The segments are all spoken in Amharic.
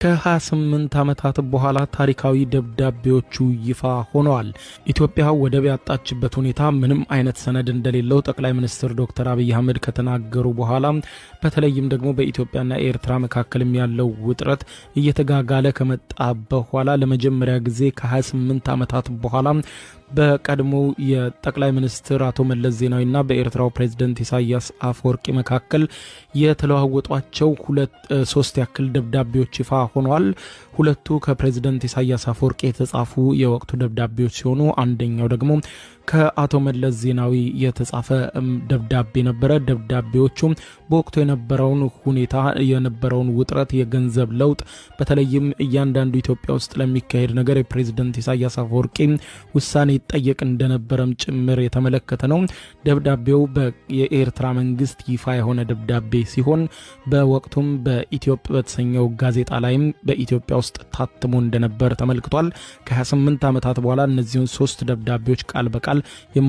ከ28 ዓመታት በኋላ ታሪካዊ ደብዳቤዎቹ ይፋ ሆነዋል። ኢትዮጵያ ወደብ ያጣችበት ሁኔታ ምንም አይነት ሰነድ እንደሌለው ጠቅላይ ሚኒስትር ዶክተር አብይ አህመድ ከተናገሩ በኋላ በተለይም ደግሞ በኢትዮጵያና ኤርትራ መካከልም ያለው ውጥረት እየተጋጋለ ከመጣ በኋላ ለመጀመሪያ ጊዜ ከ28 ዓመታት በኋላ በቀድሞ የጠቅላይ ሚኒስትር አቶ መለስ ዜናዊና በኤርትራው ፕሬዝዳንት ኢሳያስ አፈወርቂ መካከል የተለዋወጧቸው ሶስት ያክል ደብዳቤዎች ይፋ ሆነዋል። ሁለቱ ከፕሬዝዳንት ኢሳያስ አፈወርቂ የተጻፉ የወቅቱ ደብዳቤዎች ሲሆኑ አንደኛው ደግሞ ከአቶ መለስ ዜናዊ የተጻፈ ደብዳቤ ነበረ። ደብዳቤዎቹ በወቅቱ የነበረውን ሁኔታ የነበረውን ውጥረት፣ የገንዘብ ለውጥ በተለይም እያንዳንዱ ኢትዮጵያ ውስጥ ለሚካሄድ ነገር የፕሬዝዳንት ኢሳያስ አፈወርቂ ውሳኔ ይጠየቅ እንደነበረም ጭምር የተመለከተ ነው። ደብዳቤው የኤርትራ መንግስት ይፋ የሆነ ደብዳቤ ሲሆን በወቅቱም በኢትዮጵያ በተሰኘው ጋዜጣ ላይም በኢትዮጵያ ውስጥ ታትሞ እንደነበር ተመልክቷል። ከ28 ዓመታት በኋላ እነዚህን ሶስት ደብዳቤዎች ቃል በቃል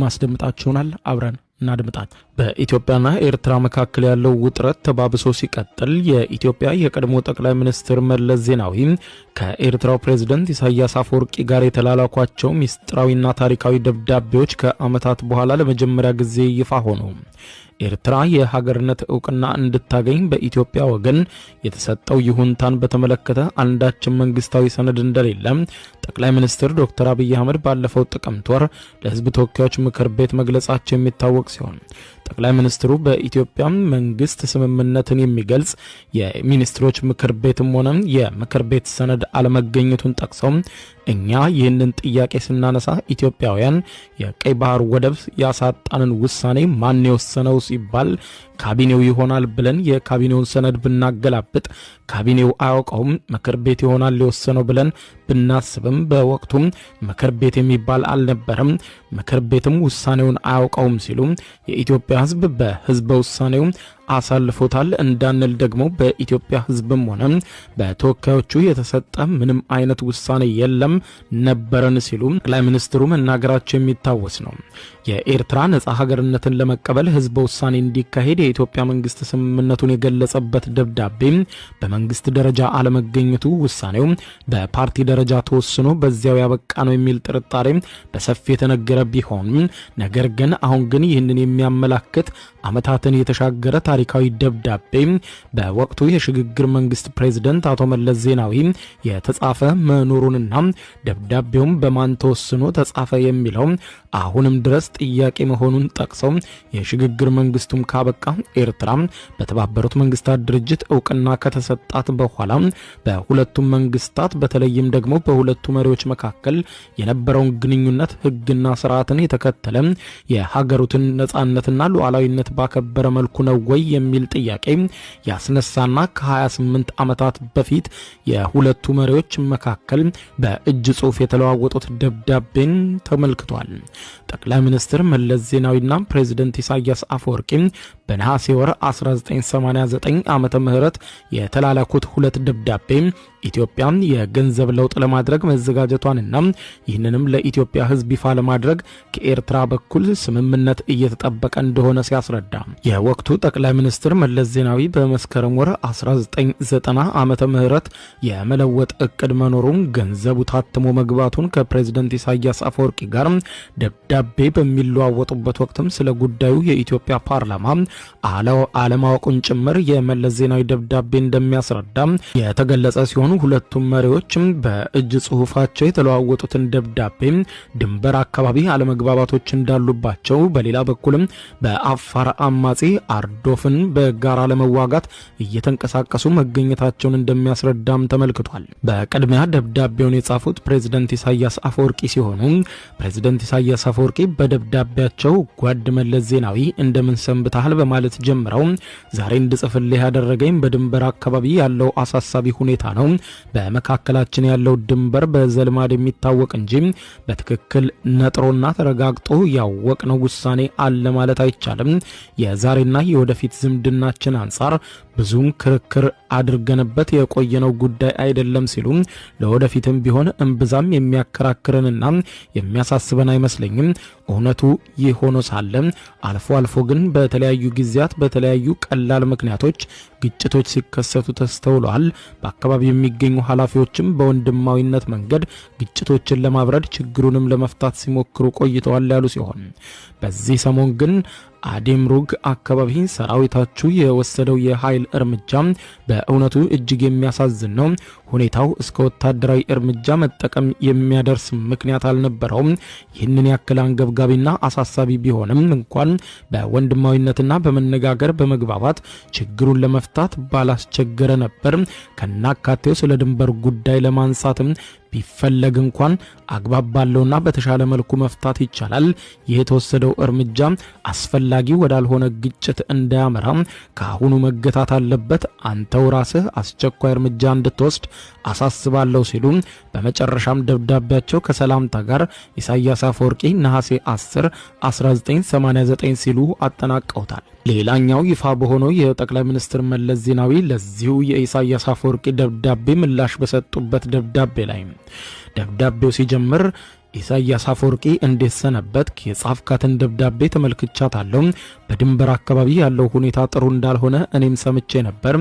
የማስደምጣችሁናል። አብረን እናድምጣት። በኢትዮጵያና ኤርትራ መካከል ያለው ውጥረት ተባብሶ ሲቀጥል የኢትዮጵያ የቀድሞ ጠቅላይ ሚኒስትር መለስ ዜናዊ ከኤርትራው ፕሬዝዳንት ኢሳያስ አፈወርቂ ጋር የተላላኳቸው ሚስጥራዊና ታሪካዊ ደብዳቤዎች ከዓመታት በኋላ ለመጀመሪያ ጊዜ ይፋ ሆኑ። ኤርትራ የሀገርነት ዕውቅና እንድታገኝ በኢትዮጵያ ወገን የተሰጠው ይሁንታን በተመለከተ አንዳችም መንግስታዊ ሰነድ እንደሌለ ጠቅላይ ሚኒስትር ዶክተር አብይ አህመድ ባለፈው ጥቅምት ወር ለሕዝብ ተወካዮች ምክር ቤት መግለጻቸው የሚታወቅ ሲሆን ጠቅላይ ሚኒስትሩ በኢትዮጵያ መንግስት ስምምነትን የሚገልጽ የሚኒስትሮች ምክር ቤትም ሆነ የምክር ቤት ሰነድ አለመገኘቱን ጠቅሰው እኛ ይህንን ጥያቄ ስናነሳ ኢትዮጵያውያን የቀይ ባህር ወደብ ያሳጣንን ውሳኔ ማን የወሰነው ሲባል ካቢኔው ይሆናል ብለን የካቢኔውን ሰነድ ብናገላብጥ ካቢኔው አያውቀውም፣ ምክር ቤት ይሆናል ሊወሰነው ብለን ብናስብም በወቅቱም ምክር ቤት የሚባል አልነበረም፣ ምክር ቤትም ውሳኔውን አያውቀውም ሲሉ የኢትዮጵያ ሕዝብ በሕዝበ ውሳኔው አሳልፎታል እንዳንል ደግሞ በኢትዮጵያ ሕዝብም ሆነ በተወካዮቹ የተሰጠ ምንም አይነት ውሳኔ የለም ነበረን ሲሉ ጠቅላይ ሚኒስትሩ መናገራቸው የሚታወስ ነው። የኤርትራ ነጻ ሀገርነትን ለመቀበል ሕዝበ ውሳኔ እንዲካሄድ የኢትዮጵያ መንግስት ስምምነቱን የገለጸበት ደብዳቤ በመንግስት ደረጃ አለመገኘቱ ውሳኔው በፓርቲ ደረጃ ተወስኖ በዚያው ያበቃ ነው የሚል ጥርጣሬ በሰፊ የተነገረ ቢሆን ነገር ግን አሁን ግን ይህንን የሚያመላክት ዓመታትን የተሻገረ ታሪካዊ ደብዳቤ በወቅቱ የሽግግር መንግስት ፕሬዝዳንት አቶ መለስ ዜናዊ የተጻፈ መኖሩንና ደብዳቤውም በማን ተወስኖ ተጻፈ የሚለው አሁንም ድረስ ጥያቄ መሆኑን ጠቅሰው የሽግግር መንግስቱም ካበቃ ኤርትራ በተባበሩት መንግስታት ድርጅት ዕውቅና ከተሰጣት በኋላ በሁለቱም መንግስታት በተለይም ደግሞ በሁለቱ መሪዎች መካከል የነበረውን ግንኙነት ሕግና ስርዓትን የተከተለ የሀገሩትን ነጻነትና ሉዓላዊነት ባከበረ መልኩ ነው ወይ የሚል ጥያቄ ያስነሳና ከ28 ዓመታት በፊት የሁለቱ መሪዎች መካከል በእጅ ጽሑፍ የተለዋወጡት ደብዳቤን ተመልክቷል። ጠቅላይ ሚኒስትር መለስ ዜናዊና ፕሬዝዳንት ኢሳያስ አፈወርቂ በነሐሴ ወር 1989 ዓመተ ምህረት የተላላኩት ሁለት ደብዳቤ ኢትዮጵያ የገንዘብ ለውጥ ለማድረግ መዘጋጀቷንና ይህንንም ለኢትዮጵያ ሕዝብ ይፋ ለማድረግ ከኤርትራ በኩል ስምምነት እየተጠበቀ እንደሆነ ሲያስረዳ የወቅቱ ጠቅላይ ሚኒስትር መለስ ዜናዊ በመስከረም ወር 1990 ዓመተ ምህረት የመለወጥ እቅድ መኖሩን ገንዘቡ ታትሞ መግባቱን ከፕሬዝዳንት ኢሳያስ አፈወርቂ ጋር ደብዳቤ በሚለዋወጡበት ወቅትም ስለ ጉዳዩ የኢትዮጵያ ፓርላማ አለማወቁን ጭምር የመለስ ዜናዊ ደብዳቤ እንደሚያስረዳ የተገለጸ ሲሆን ሁለቱም መሪዎች በእጅ ጽሑፋቸው የተለዋወጡትን ደብዳቤ ድንበር አካባቢ አለመግባባቶች እንዳሉባቸው፣ በሌላ በኩልም በአፋር አማጺ አርዶፍን በጋራ ለመዋጋት እየተንቀሳቀሱ መገኘታቸውን እንደሚያስረዳም ተመልክቷል። በቅድሚያ ደብዳቤውን የጻፉት ፕሬዝዳንት ኢሳያስ አፈወርቂ ሲሆኑ ፕሬዝዳንት ኢሳያስ አፈወርቂ በደብዳቤያቸው ጓድ መለስ ዜናዊ እንደምን ሰንብተሃል በማለት ጀምረው ዛሬ እንድጽፍልህ ያደረገኝ በድንበር አካባቢ ያለው አሳሳቢ ሁኔታ ነው። በመካከላችን ያለው ድንበር በዘልማድ የሚታወቅ እንጂ በትክክል ነጥሮና ተረጋግጦ ያወቅነው ውሳኔ አለ ማለት አይቻልም። የዛሬና የወደፊት ዝምድናችን አንጻር ብዙም ክርክር አድርገንበት የቆየነው ጉዳይ አይደለም ሲሉ ለወደፊትም ቢሆን እምብዛም የሚያከራክረንና የሚያሳስበን አይመስለኝም። እውነቱ ይህ ሆኖ ሳለ አልፎ አልፎ ግን በተለያዩ ጊዜያት በተለያዩ ቀላል ምክንያቶች ግጭቶች ሲከሰቱ ተስተውለዋል። በአካባቢው የሚገኙ ኃላፊዎችም በወንድማዊነት መንገድ ግጭቶችን ለማብረድ ችግሩንም ለመፍታት ሲሞክሩ ቆይተዋል ያሉ ሲሆን በዚህ ሰሞን ግን አዲምሩግ አካባቢ ሰራዊታችሁ የወሰደው የኃይል እርምጃ በእውነቱ እጅግ የሚያሳዝን ነው። ሁኔታው እስከ ወታደራዊ እርምጃ መጠቀም የሚያደርስ ምክንያት አልነበረውም። ይህንን ያክል አንገብጋቢና አሳሳቢ ቢሆንም እንኳን በወንድማዊነትና በመነጋገር በመግባባት ችግሩን ለመፍታት ባላስቸገረ ነበር። ከናካቴው ስለ ድንበር ጉዳይ ለማንሳትም ቢፈለግ እንኳን አግባብ ባለውና በተሻለ መልኩ መፍታት ይቻላል። ይህ የተወሰደው እርምጃ አስፈላጊ ወዳልሆነ ግጭት እንዳያመራ ከአሁኑ መገታት አለበት። አንተው ራስህ አስቸኳይ እርምጃ እንድትወስድ አሳስባለሁ ሲሉ በመጨረሻም ደብዳቤያቸው ከሰላምታ ጋር ኢሳያስ አፈወርቂ ነሐሴ 10 1989 ሲሉ አጠናቀውታል። ሌላኛው ይፋ በሆነው የጠቅላይ ሚኒስትር መለስ ዜናዊ ለዚሁ የኢሳያስ አፈወርቂ ደብዳቤ ምላሽ በሰጡበት ደብዳቤ ላይ ደብዳቤው ሲጀምር ኢሳያስ አፈወርቂ እንዴት ሰነበትክ? የጻፍካትን ደብዳቤ ተመልክቻታለሁ። በድንበር አካባቢ ያለው ሁኔታ ጥሩ እንዳልሆነ እኔም ሰምቼ ነበር።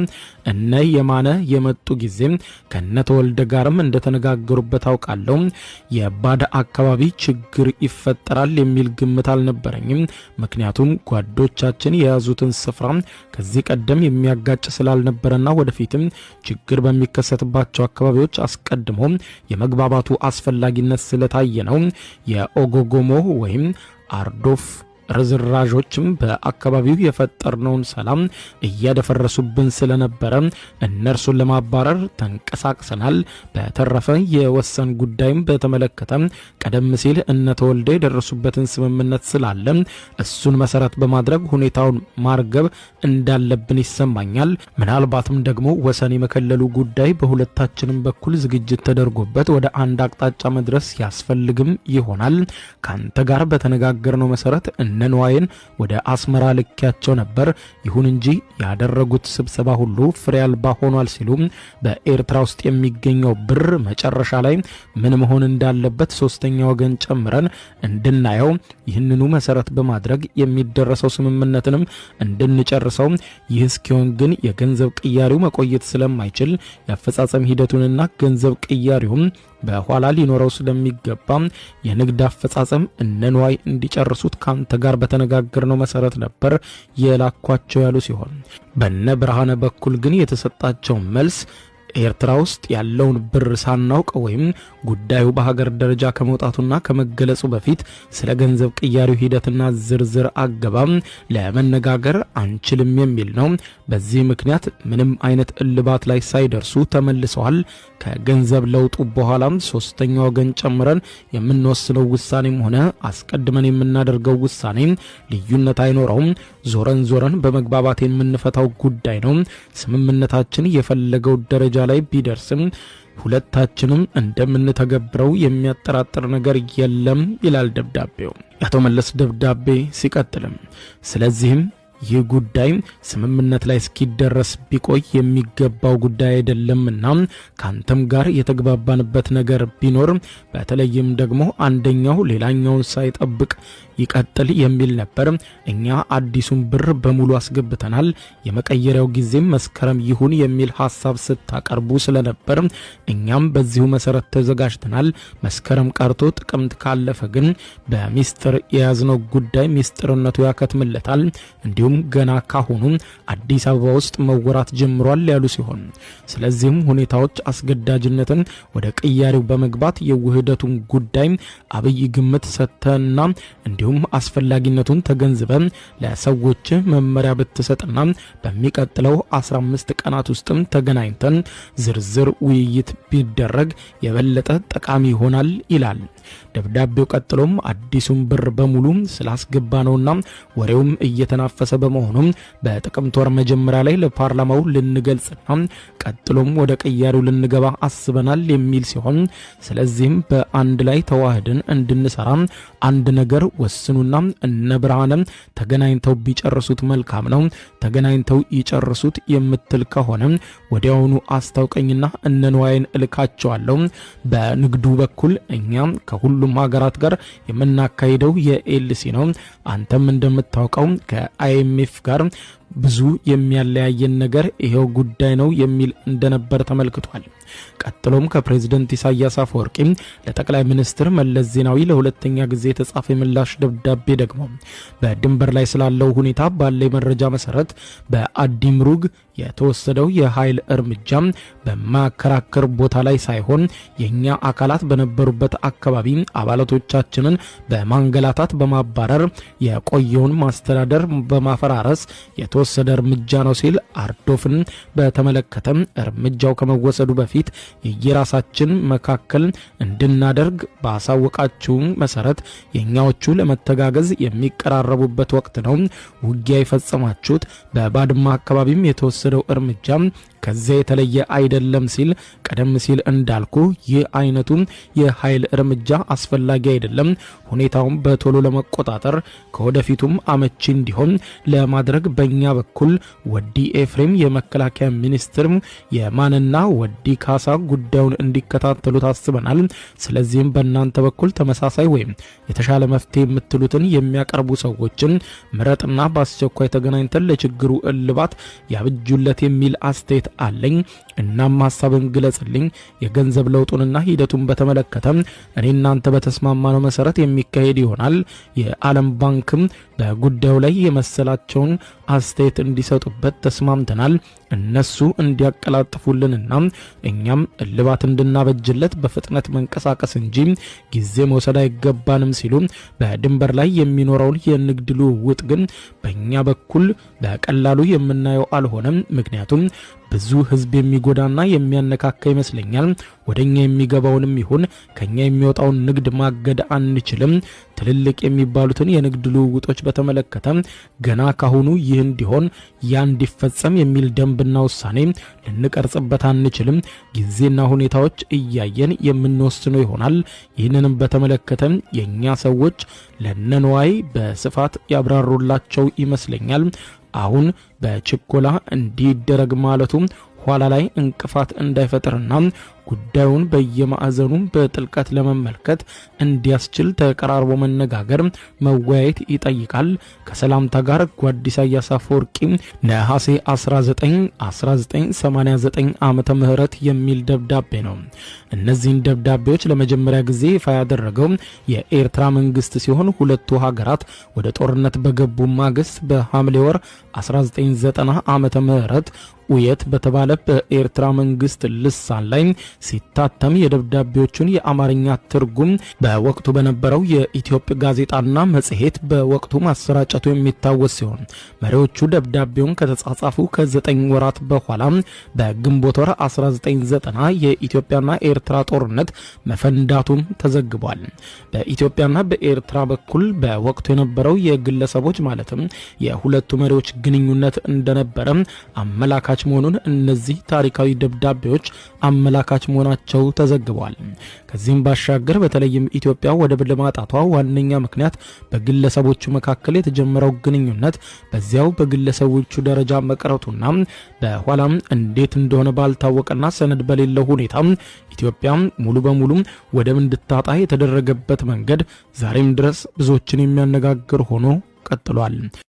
እነ የማነ የመጡ ጊዜ ከነ ተወልደ ጋርም እንደተነጋገሩበት አውቃለሁ። የባዳ አካባቢ ችግር ይፈጠራል የሚል ግምት አልነበረኝም። ምክንያቱም ጓዶቻችን የያዙትን ስፍራ ከዚህ ቀደም የሚያጋጭ ስላልነበረና ወደፊትም ችግር በሚከሰትባቸው አካባቢዎች አስቀድሞ የመግባባቱ አስፈላጊነት ስለታየ ነው። የኦጎጎሞ ወይም አርዶፍ ርዝራዦችም በአካባቢው የፈጠርነውን ሰላም እያደፈረሱብን ስለነበረ እነርሱን ለማባረር ተንቀሳቅሰናል። በተረፈ የወሰን ጉዳይም በተመለከተ ቀደም ሲል እነ ተወልደ የደረሱበትን ስምምነት ስላለ እሱን መሰረት በማድረግ ሁኔታውን ማርገብ እንዳለብን ይሰማኛል። ምናልባትም ደግሞ ወሰን የመከለሉ ጉዳይ በሁለታችንም በኩል ዝግጅት ተደርጎበት ወደ አንድ አቅጣጫ መድረስ ያስፈልግም ይሆናል። ካንተ ጋር በተነጋገርነው መሰረት ነንዋይን ወደ አስመራ ልኪያቸው ነበር። ይሁን እንጂ ያደረጉት ስብሰባ ሁሉ ፍሬ አልባ ሆኗል ሲሉ በኤርትራ ውስጥ የሚገኘው ብር መጨረሻ ላይ ምን መሆን እንዳለበት ሶስተኛ ወገን ጨምረን እንድናየው ይህንኑ መሰረት በማድረግ የሚደረሰው ስምምነትንም እንድንጨርሰው ይህ እስኪሆን ግን የገንዘብ ቅያሪው መቆየት ስለማይችል የአፈጻጸም ሂደቱንና ገንዘብ ቅያሪውም በኋላ ሊኖረው ስለሚገባ የንግድ አፈጻጸም እነንዋይ እንዲጨርሱት ካንተ ጋር በተነጋገርነው መሰረት ነበር የላኳቸው ያሉ ሲሆን በነ ብርሃነ በኩል ግን የተሰጣቸው መልስ ኤርትራ ውስጥ ያለውን ብር ሳናውቅ ወይም ጉዳዩ በሀገር ደረጃ ከመውጣቱና ከመገለጹ በፊት ስለ ገንዘብ ቅያሪው ሂደትና ዝርዝር አገባም ለመነጋገር አንችልም የሚል ነው። በዚህ ምክንያት ምንም አይነት እልባት ላይ ሳይደርሱ ተመልሰዋል። ከገንዘብ ለውጡ በኋላም ሶስተኛ ወገን ጨምረን የምንወስነው ውሳኔም ሆነ አስቀድመን የምናደርገው ውሳኔ ልዩነት አይኖረውም። ዞረን ዞረን በመግባባት የምንፈታው ጉዳይ ነው። ስምምነታችን የፈለገው ደረጃ ላይ ቢደርስም ሁለታችንም እንደምንተገብረው የሚያጠራጥር ነገር የለም ይላል ደብዳቤው። የአቶ መለስ ደብዳቤ ሲቀጥልም ስለዚህም ይህ ጉዳይ ስምምነት ላይ እስኪደረስ ቢቆይ የሚገባው ጉዳይ አይደለምና ካንተም ጋር የተግባባንበት ነገር ቢኖር በተለይም ደግሞ አንደኛው ሌላኛውን ሳይጠብቅ ይቀጥል የሚል ነበር። እኛ አዲሱን ብር በሙሉ አስገብተናል። የመቀየሪያው ጊዜም መስከረም ይሁን የሚል ሐሳብ ስታቀርቡ ስለነበር እኛም በዚሁ መሰረት ተዘጋጅተናል። መስከረም ቀርቶ ጥቅምት ካለፈ ግን በሚስጥር የያዝነው ጉዳይ ሚስጥርነቱ ያከትምለታል። እንዲሁም ገና ካሁኑ አዲስ አበባ ውስጥ መወራት ጀምሯል ያሉ ሲሆን ስለዚህም ሁኔታዎች አስገዳጅነትን ወደ ቅያሬው በመግባት የውህደቱን ጉዳይ አብይ ግምት ሰጥተና እንዲሁም አስፈላጊነቱን ተገንዝበን ለሰዎች መመሪያ ብትሰጥና በሚቀጥለው 15 ቀናት ውስጥም ተገናኝተን ዝርዝር ውይይት ቢደረግ የበለጠ ጠቃሚ ይሆናል ይላል ደብዳቤው። ቀጥሎም አዲሱን ብር በሙሉ ስላስገባነውና ወሬውም እየተናፈሰ በመሆኑ በጥቅምት ወር መጀመሪያ ላይ ለፓርላማው ልንገልጽና ቀጥሎም ወደ ቀያሪው ልንገባ አስበናል የሚል ሲሆን ስለዚህም በአንድ ላይ ተዋህደን እንድንሰራ አንድ ነገር ወስኑና እነ ብርሃነ ተገናኝተው ቢጨርሱት መልካም ነው፣ ተገናኝተው ይጨርሱት የምትል ከሆነ ወዲያውኑ አስታውቀኝና እነ ንዋይን እልካቸዋለሁ። በንግዱ በኩል እኛ ከሁሉም ሀገራት ጋር የምናካሂደው የኤልሲ ነው። አንተም እንደምታውቀው ከአይኤምኤፍ ጋር ብዙ የሚያለያየን ነገር ይሄው ጉዳይ ነው የሚል እንደነበር ተመልክቷል። ቀጥሎም ከፕሬዝዳንት ኢሳያስ አፈወርቂ ለጠቅላይ ሚኒስትር መለስ ዜናዊ ለሁለተኛ ጊዜ የተጻፈ ምላሽ ደብዳቤ ደግሞ በድንበር ላይ ስላለው ሁኔታ ባለ መረጃ መሰረት በአዲምሩግ የተወሰደው የኃይል እርምጃ በማከራከር ቦታ ላይ ሳይሆን የኛ አካላት በነበሩበት አካባቢ አባላቶቻችንን በማንገላታት በማባረር የቆየውን ማስተዳደር በማፈራረስ የተወሰደ እርምጃ ነው ሲል አርዶፍን በተመለከተ እርምጃው ከመወሰዱ በፊት የየራሳችን መካከል እንድናደርግ ባሳወቃችሁ መሰረት የኛዎቹ ለመተጋገዝ የሚቀራረቡበት ወቅት ነው ውጊያ የፈጸማችሁት። በባድማ አካባቢም የተወሰደው እርምጃ ከዚያ የተለየ አይደለም ሲል ቀደም ሲል እንዳልኩ ይህ አይነቱ የኃይል እርምጃ አስፈላጊ አይደለም። ሁኔታውን በቶሎ ለመቆጣጠር ከወደፊቱም አመቺ እንዲሆን ለማድረግ በእኛ በኩል ወዲ ኤፍሬም የመከላከያ ሚኒስትር የማንና ወዲ ካሳ ጉዳዩን እንዲከታተሉ ታስበናል። ስለዚህም በእናንተ በኩል ተመሳሳይ ወይም የተሻለ መፍትሄ የምትሉትን የሚያቀርቡ ሰዎችን ምረጥና በአስቸኳይ ተገናኝተን ለችግሩ እልባት ያብጁለት የሚል አስተያየት አለኝ። እናም ሐሳብን ግለጽልኝ። የገንዘብ ለውጡንና ሂደቱን በተመለከተ እኔ እናንተ በተስማማነው መሰረት የሚካሄድ ይሆናል። የዓለም ባንክም በጉዳዩ ላይ የመሰላቸውን አስተያየት እንዲሰጡበት ተስማምተናል። እነሱ እንዲያቀላጥፉልንና እኛም እልባት እንድናበጅለት በፍጥነት መንቀሳቀስ እንጂ ጊዜ መውሰድ አይገባንም ሲሉ በድንበር ላይ የሚኖረውን የንግድ ልውውጥ ግን በእኛ በኩል በቀላሉ የምናየው አልሆነም። ምክንያቱም ብዙ ህዝብ የሚጎዳና የሚያነካካ ይመስለኛል። ወደኛ የሚገባውንም ይሁን ከኛ የሚወጣውን ንግድ ማገድ አንችልም። ትልልቅ የሚባሉትን የንግድ ልውውጦች በተመለከተ ገና ካሁኑ ይህ እንዲሆን ያ እንዲፈጸም የሚል ደንብና ውሳኔ ልንቀርጽበት አንችልም። ጊዜና ሁኔታዎች እያየን የምንወስነው ይሆናል። ይህንንም በተመለከተ የኛ ሰዎች ለነንዋይ በስፋት ያብራሩላቸው ይመስለኛል። አሁን በችኮላ እንዲደረግ ማለቱ ኋላ ላይ እንቅፋት እንዳይፈጥርና ጉዳዩን በየማዕዘኑ በጥልቀት ለመመልከት እንዲያስችል ተቀራርቦ መነጋገር መወያየት ይጠይቃል። ከሰላምታ ጋር ጓድ ኢሳያስ አፈወርቂ ነሐሴ 1989 ዓመተ ምህረት የሚል ደብዳቤ ነው። እነዚህን ደብዳቤዎች ለመጀመሪያ ጊዜ ይፋ ያደረገው የኤርትራ መንግስት ሲሆን ሁለቱ ሀገራት ወደ ጦርነት በገቡ ማግስት በሐምሌ ወር 1990 ዓመተ ምህረት ኡየት በተባለ በኤርትራ መንግስት ልሳን ላይ ሲታተም የደብዳቤዎቹን የአማርኛ ትርጉም በወቅቱ በነበረው የኢትዮጵያ ጋዜጣና መጽሔት በወቅቱ ማሰራጨቱ የሚታወስ ሲሆን መሪዎቹ ደብዳቤውን ከተጻጻፉ ከ9 ወራት በኋላ በግንቦት ወር 1990 የኢትዮጵያና ኤርትራ ጦርነት መፈንዳቱም ተዘግቧል። በኢትዮጵያና በኤርትራ በኩል በወቅቱ የነበረው የግለሰቦች ማለትም የሁለቱ መሪዎች ግንኙነት እንደነበረ አመላካች መሆኑን እነዚህ ታሪካዊ ደብዳቤዎች አመላካች መሆናቸው ተዘግቧል። ከዚህም ባሻገር በተለይም ኢትዮጵያ ወደብ ለማጣቷ ዋነኛ ምክንያት በግለሰቦቹ መካከል የተጀመረው ግንኙነት በዚያው በግለሰቦቹ ደረጃ መቅረቱና በኋላም እንዴት እንደሆነ ባልታወቀና ሰነድ በሌለው ሁኔታ ኢትዮጵያ ሙሉ በሙሉ ወደብ እንድታጣ የተደረገበት መንገድ ዛሬም ድረስ ብዙዎችን የሚያነጋግር ሆኖ ቀጥሏል።